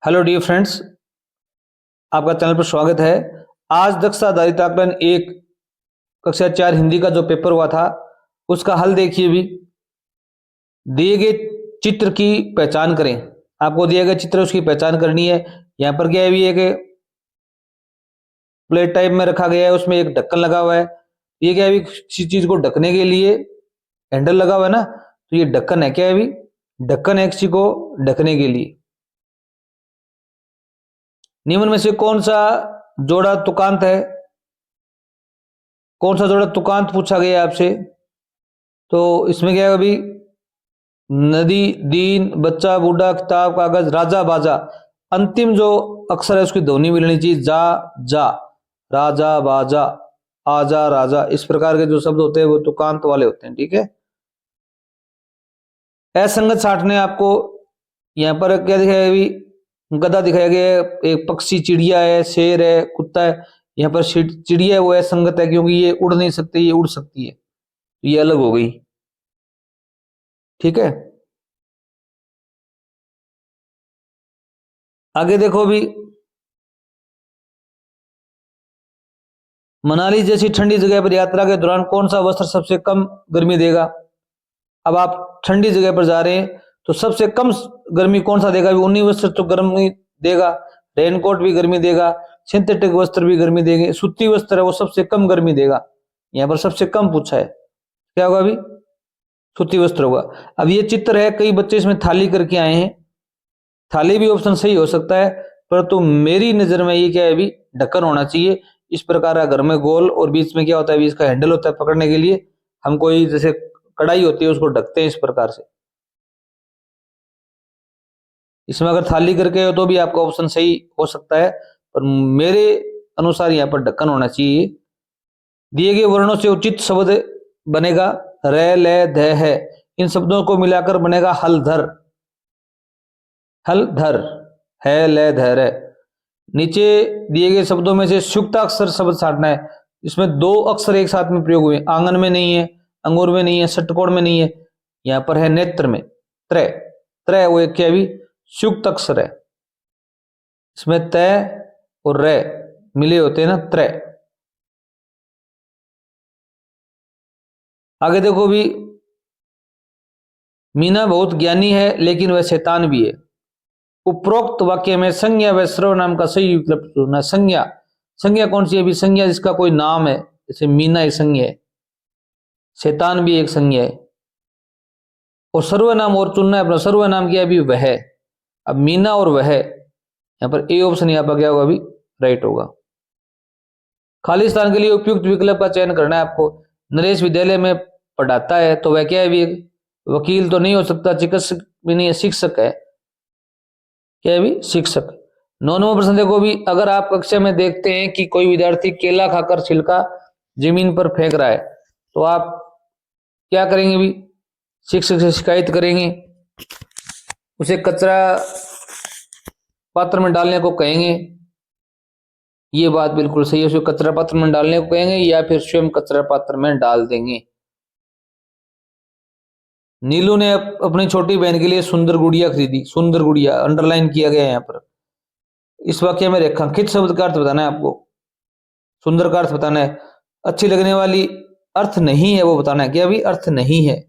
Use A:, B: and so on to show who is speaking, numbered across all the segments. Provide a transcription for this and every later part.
A: Hello dear friends, आपका channel पर स्वागत है। आज दक्षता आधारित आकलन एक कक्षा 4 हिंदी का जो पेपर हुआ था उसका हल देखिए। भी दिए गए चित्र की पहचान करें। आपको दिया गया चित्र उसकी पहचान करनी है। यहाँ पर क्या है भी है कि प्लेट टाइप में रखा गया है, उसमें एक ढक्कन लगा हुआ है। ये क्या है भी किसी चीज को ढकने के लिए हैंडल लगा हुआ है ना, तो ये ढक्कन है। क्या है भी ढक्कन है किसी को ढकने के लिए। निम्न में से कौन सा जोड़ा तुकांत है? कौन सा जोड़ा तुकांत पूछा गया आपसे? तो इसमें क्या है अभी नदी, दीन, बच्चा, बूढ़ा, किताब, कागज, राजा, बाजा। अंतिम जो अक्षर है उसकी ध्वनि मिलनी चाहिए। जा, जा, राजा, बाजा, आजा, राजा। इस प्रकार के जो शब्द होते हैं वो तुकांत वाले होते हैं। ठीक है। असंगत छांटने आपको यहाँ पर क्या दिखाया अभी? गधा दिखाया गया है, एक पक्षी, चिड़िया है, शेर है, कुत्ता है। यहाँ पर चिड़िया है वो असंगत है क्योंकि ये उड़ नहीं सकती, ये उड़ सकती है, तो ये अलग हो गई। ठीक है। आगे देखो भी, मनाली जैसी ठंडी जगह पर यात्रा के दौरान कौन सा वस्त्र सबसे कम गर्मी देगा? अब आप ठंडी जगह पर जा रहे हैं तो सबसे कम गर्मी कौन सा देगा? ऊनी वस्त्र तो गर्मी देगा, रेनकोट भी गर्मी देगा, सिंथेटिक वस्त्र भी गर्मी देंगे, सूती वस्त्र है वो सबसे कम गर्मी देगा। यहाँ पर सबसे कम पूछा है, क्या होगा अभी? सूती वस्त्र होगा। अब ये चित्र है, कई बच्चे इसमें थाली करके आए हैं। थाली भी ऑप्शन सही हो सकता है, परंतु मेरी नजर में ये क्या है अभी ढक्कन होना चाहिए। इस प्रकार का घर में गोल और बीच में क्या होता है अभी इसका हैंडल होता है पकड़ने के लिए। हम कोई जैसे कढ़ाई होती है उसको ढकते हैं इस प्रकार से। इसमें अगर थाली करके हो तो भी आपका ऑप्शन सही हो सकता है, पर मेरे अनुसार यहाँ पर ढक्कन होना चाहिए। दिए गए वर्णों से उचित शब्द बनेगा र, ल, ध, है। इन शब्दों को मिलाकर बनेगा हलधर। हलधर, है, ल, ध, र। नीचे दिए गए शब्दों में से संयुक्ताक्षर शब्द छांटना है। इसमें दो अक्षर एक साथ में प्रयोग हुए। आंगन में नहीं है, अंगूर में नहीं है, षटकोण में नहीं है, यहां पर है नेत्र में। त्रय, त्रय वो एक क्या भी संयुक्त अक्षर है। इसमें तय और रे मिले होते हैं ना, त्रय। आगे देखो भी, मीना बहुत ज्ञानी है लेकिन वह शैतान भी है। उपरोक्त वाक्य में संज्ञा व सर्वनाम का सही विकल्प चुनना। संज्ञा, संज्ञा कौन सी है भी? संज्ञा जिसका कोई नाम है, जैसे मीना एक संज्ञा है, शैतान भी एक संज्ञा है। और सर्वनाम और चुनना है अपना। सर्वनाम क्या है अभी? वह। अब मीना और वह, यहां पर ए ऑप्शन यहाँ पर क्या होगा अभी? राइट होगा। खाली स्थान के लिए उपयुक्त विकल्प का चयन करना है आपको। नरेश विद्यालय में पढ़ाता है तो वह क्या है भी? वकील तो नहीं हो सकता, चिकित्सक भी नहीं है, शिक्षक है। क्या है भी? शिक्षक। 9वां प्रश्न देखो भी, अगर आप कक्षा में देखते हैं कि कोई विद्यार्थी केला खाकर छिलका जमीन पर फेंक रहा है तो आप क्या करेंगे भी? शिक्षक से शिकायत करेंगे, उसे कचरा पात्र में डालने को कहेंगे। ये बात बिल्कुल सही है, उसे कचरा पात्र में डालने को कहेंगे या फिर स्वयं कचरा पात्र में डाल देंगे। नीलू ने अपनी छोटी बहन के लिए सुंदर गुड़िया खरीदी। सुंदर गुड़िया अंडरलाइन किया गया है यहाँ पर। इस वाक्य में रेखांकित शब्द का अर्थ बताना है आपको। सुंदर का अर्थ बताना है, अच्छी लगने वाली अर्थ नहीं है वो बताना है। क्या भी अर्थ नहीं है?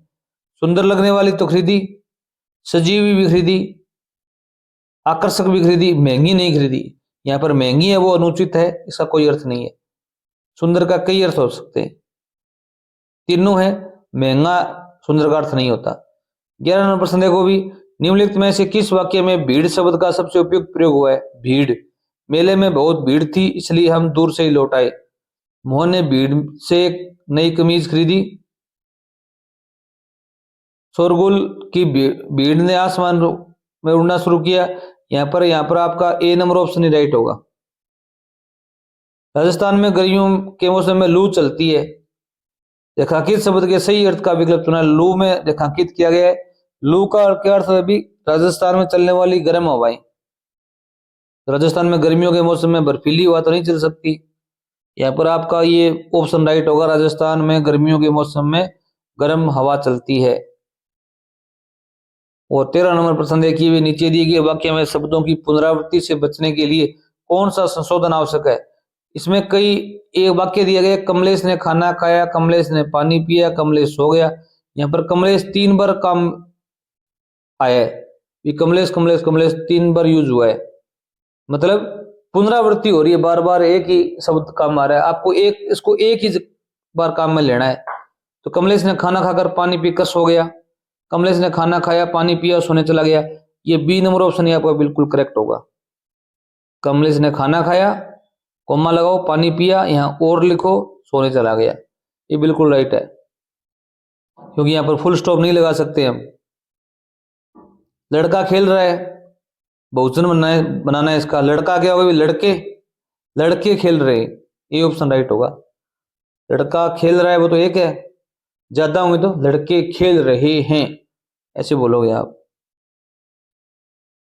A: सुंदर लगने वाली तो खरीदी, सजी हुई भी खरीदी, आकर्षक भी खरीदी, महंगी नहीं खरीदी। यहाँ पर महंगी है वो अनुचित है, इसका कोई अर्थ नहीं है। सुंदर का कई अर्थ हो सकते हैं, तीनों है। महंगा सुंदर का अर्थ नहीं होता। 11 नंबर प्रश्न देखो भी, निम्नलिखित में से किस वाक्य में भीड़ शब्द का सबसे उपयुक्त प्रयोग हुआ है? भीड़, मेले में बहुत भीड़ थी इसलिए हम दूर से ही लौट आए। मोहन ने भीड़ से एक नई कमीज खरीदी। शोरगुल की भीड़ ने आसमान में उड़ना शुरू किया। यहाँ पर आपका ए नंबर ऑप्शन ही राइट होगा। राजस्थान में गर्मियों के मौसम में लू चलती है। रेखांकित शब्द के सही अर्थ का विकल्प चुना। लू में रेखांकित किया गया है। लू का क्या अर्थ है भी? राजस्थान में चलने वाली गर्म हवाएं। राजस्थान में गर्मियों के मौसम में बर्फीली हवा तो नहीं चल सकती। यहाँ पर आपका ये ऑप्शन राइट होगा, राजस्थान में गर्मियों के मौसम में गर्म हवा चलती है। और 13 नंबर प्रश्न देखिए भी, नीचे दिए गए वाक्य में शब्दों की पुनरावृत्ति से बचने के लिए कौन सा संशोधन आवश्यक है। इसमें कई एक वाक्य दिया गया, कमलेश ने खाना खाया, कमलेश ने पानी पिया, कमलेश सो गया। यहाँ पर कमलेश 3 बार काम आया है, ये कमलेश कमलेश कमलेश 3 बार यूज हुआ है, मतलब पुनरावृत्ति हो रही है, बार बार एक ही शब्द काम आ रहा है, आपको इसको एक ही बार काम में लेना है। तो कमलेश ने खाना खाकर पानी पीकर सो गया, कमलेश ने खाना खाया, पानी पिया, सोने चला गया। ये बी नंबर ऑप्शन आपका बिल्कुल करेक्ट होगा। कमलेश ने खाना खाया, कोमा लगाओ, पानी पिया, यहाँ और लिखो, सोने चला गया, ये बिल्कुल राइट है, क्योंकि यहाँ पर फुल स्टॉप नहीं लगा सकते हम। लड़का खेल रहा है, बहुवचन बनाना है इसका, लड़का क्या होगा, लड़के, लड़के खेल रहे, ये ऑप्शन राइट होगा। लड़का खेल रहा है वो तो एक है, ज्यादा होंगे तो लड़के खेल रहे हैं, ऐसे बोलोगे आप।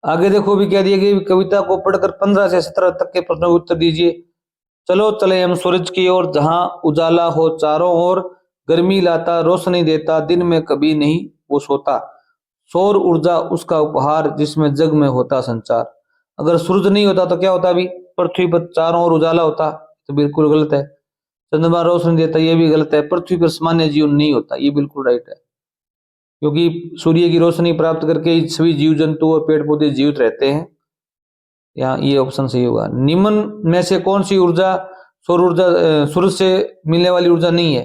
A: आगे देखो भी क्या दिया गया, कविता को पढ़कर 15 से 17 तक के प्रश्नों के उत्तर दीजिए। चलो चले हम सूरज की ओर, जहां उजाला हो चारों ओर, गर्मी लाता रोशनी देता, दिन में कभी नहीं वो सोता, सौर ऊर्जा उसका उपहार, जिसमें जग में होता संचार। अगर सूरज नहीं होता तो क्या होता, अभी पृथ्वी पर चारों ओर उजाला होता, तो बिल्कुल गलत है। चंद्रमा रोशनी देता, ये भी गलत है। पृथ्वी पर सामान्य जीवन नहीं होता, ये बिल्कुल राइट है, क्योंकि सूर्य की रोशनी प्राप्त करके सभी जीव जंतु और पेड़ पौधे जीवित रहते हैं। यहाँ ये ऑप्शन सही होगा। निम्न में से कौन सी ऊर्जा सौर ऊर्जा सूरज से मिलने वाली ऊर्जा नहीं है।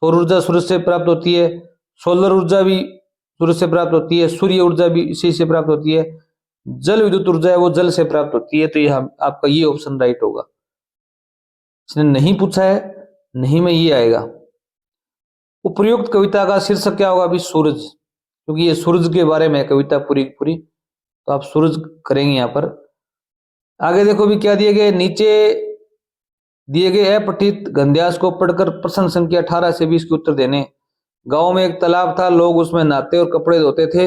A: सौर ऊर्जा सूरज से प्राप्त होती है, सोलर ऊर्जा भी सूरज से प्राप्त होती है, सूर्य ऊर्जा भी इसी से प्राप्त होती है, जल विद्युत ऊर्जा है वो जल से प्राप्त होती है। तो यह आपका ये ऑप्शन राइट होगा। इसने नहीं पूछा है, नहीं में ये आएगा। उपर्युक्त कविता का शीर्षक क्या होगा, अभी सूरज, क्योंकि ये सूरज के बारे में कविता पूरी पूरी, तो आप सूरज करेंगे यहाँ पर। आगे देखो भी क्या दिए गए, नीचे दिए गए अपठित गद्यांश को पढ़कर प्रश्न संख्या 18 से 20 के उत्तर देने। गांव में एक तालाब था, लोग उसमें नहाते और कपड़े धोते थे।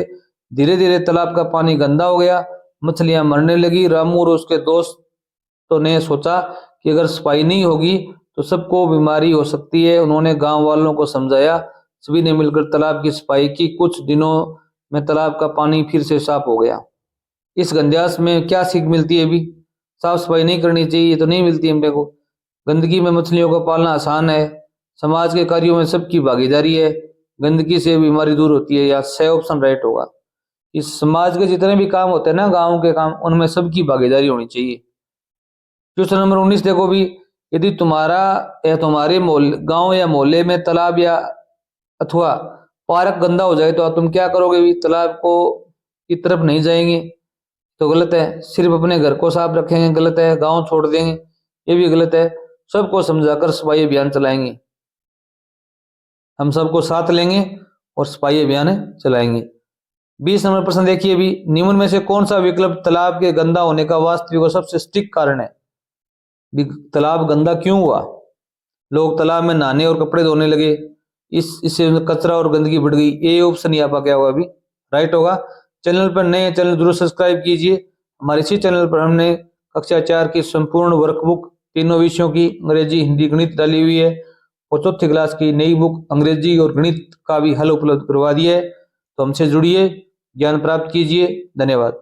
A: धीरे धीरे तालाब का पानी गंदा हो गया, मछलियां मरने लगी। रामू और उसके दोस्तों ने सोचा कि अगर सफाई नहीं होगी तो सबको बीमारी हो सकती है। उन्होंने गांव वालों को समझाया, सभी ने मिलकर तालाब की सफाई की। कुछ दिनों में तालाब का पानी फिर से साफ हो गया। इस गद्यांश में क्या सीख मिलती है, अभी साफ सफाई नहीं करनी चाहिए तो नहीं मिलती हमने को। गंदगी में मछलियों को पालना आसान है, समाज के कार्यों में सबकी भागीदारी है, गंदगी से बीमारी दूर होती है। या सही ऑप्शन राइट होगा। इस समाज के जितने भी काम होते हैं ना, गांव के काम, उनमें सबकी भागीदारी होनी चाहिए। क्वेश्चन नंबर 19 देखो भी, यदि तुम्हारा या तुम्हारे गांव या मोहल्ले में तालाब या अथवा पार्क गंदा हो जाए तो तुम क्या करोगे भी, तालाब को की तरफ नहीं जाएंगे तो गलत है, सिर्फ अपने घर को साफ रखेंगे गलत है, गांव छोड़ देंगे ये भी गलत है, सबको समझाकर सफाई अभियान चलाएंगे। हम सबको साथ लेंगे और सफाई अभियान चलाएंगे। 20 नंबर प्रश्न देखिए भी, निम्न में से कौन सा विकल्प तालाब के गंदा होने का वास्तविक और सबसे स्टिक कारण है। तालाब गंदा क्यों हुआ, लोग तालाब में नहाने और कपड़े धोने लगे, इससे कचरा और गंदगी बढ़ गई। ये ऑप्शन यहाँ पर क्या होगा, अभी राइट होगा। चैनल पर नए चैनल जरूर सब्सक्राइब कीजिए। हमारे इसी चैनल पर हमने कक्षा 4 की संपूर्ण वर्कबुक तीनों विषयों की अंग्रेजी हिंदी गणित डाली हुई है, और चौथी क्लास की नई बुक अंग्रेजी और गणित का भी हल उपलब्ध करवा दिया है। तो हमसे जुड़िए, ज्ञान प्राप्त कीजिए। धन्यवाद।